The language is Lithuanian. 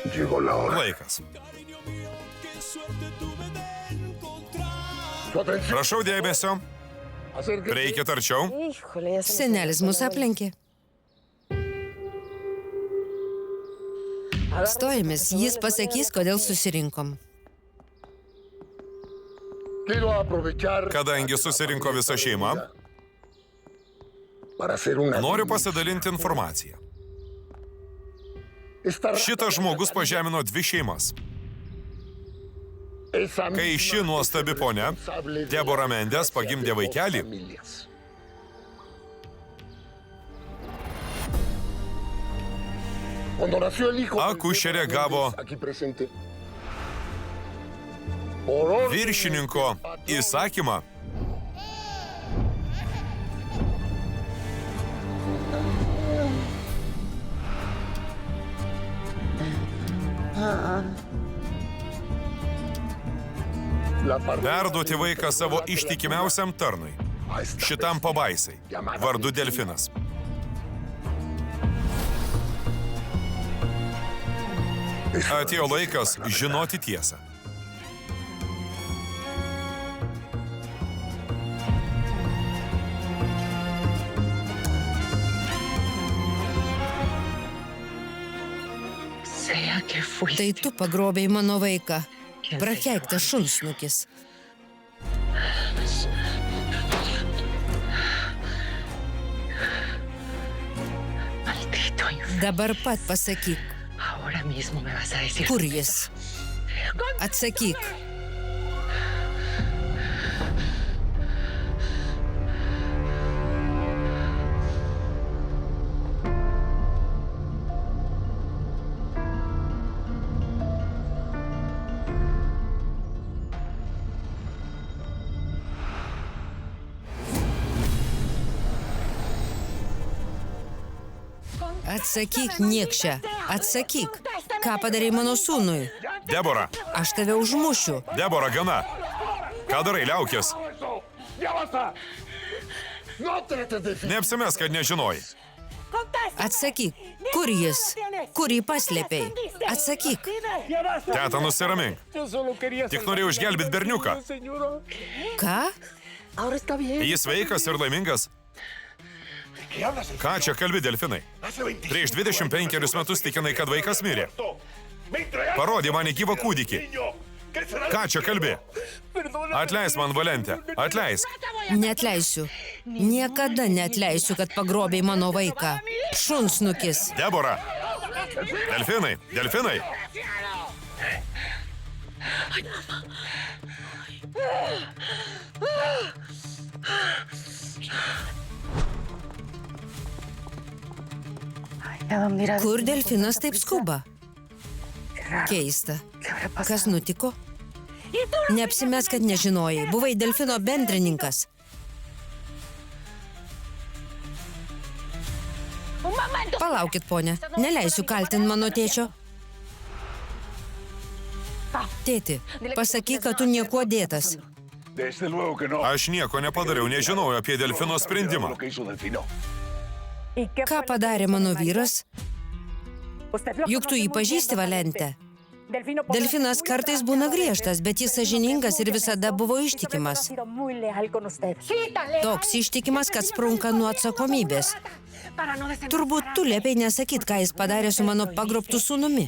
Laikas. Prašau dėmesio. Prieikit arčiau. Senelis mus aplenkė. Stojamės, jis pasakys, kodėl susirinkom. Kadangi susirinko visa šeima, noriu pasidalinti informaciją. Šitas žmogus pažemino 2 šeimas. Kai ši nuostabi ponia, Debora Mendes, pagimdė vaikelį, akušerė gavo viršininko įsakymą perduoti vaiką savo ištikimiausiam tarnui, šitam pabaisai, vardu Delfinas. Atėjo laikas žinoti tiesą. Tai tu pagrobėjai mano vaiką. Prakeiktas šunsnukis. Dabar pat pasakyk, kur jis? Atsakyk. Atsakyk, niekšė. Atsakyk. Ką padarei mano sūnui? Debora! Aš tave užmušiu. Debora, gana! Ką darai, liaukis? Neapsimes, kad nežinojai. Atsakyk, kur jis? Kur jį paslėpei? Atsakyk. Teta, nusiramink. Tik norėjau išgelbėti berniuką. Ką? Jis sveikas ir laimingas. Ką čia kalbi, Delfinai? Prieš 25 metus tikinai, kad vaikas mirė. Parodė man gyvą kūdikį. Ką čia kalbi? Atleisk man, Valentė, atleisk. Neatleisiu. Niekada neatleisiu, kad pagrobėjai mano vaiką. Šunsnukis. Debora! Delfinai, Delfinai! Kur Delfinas taip skuba? Keista. Kas nutiko? Neapsimes, kad nežinojai. Buvai Delfino bendrininkas. Palaukit, ponia. Neleisiu kaltinti mano tėčio. Tėti, pasakyk, kad tu niekuo dėtas. Aš nieko nepadariau, nežinojau apie Delfino sprendimą. Ką padarė mano vyras? Juk tu jį pažįsti, Valentė. Delfinas kartais būna griežtas, bet jis sąžiningas ir visada buvo ištikimas. Toks ištikimas, kad sprunka nuo atsakomybės. Turbūt tu liepei nesakyt, ką jis padarė su mano pagrobtu sūnumi.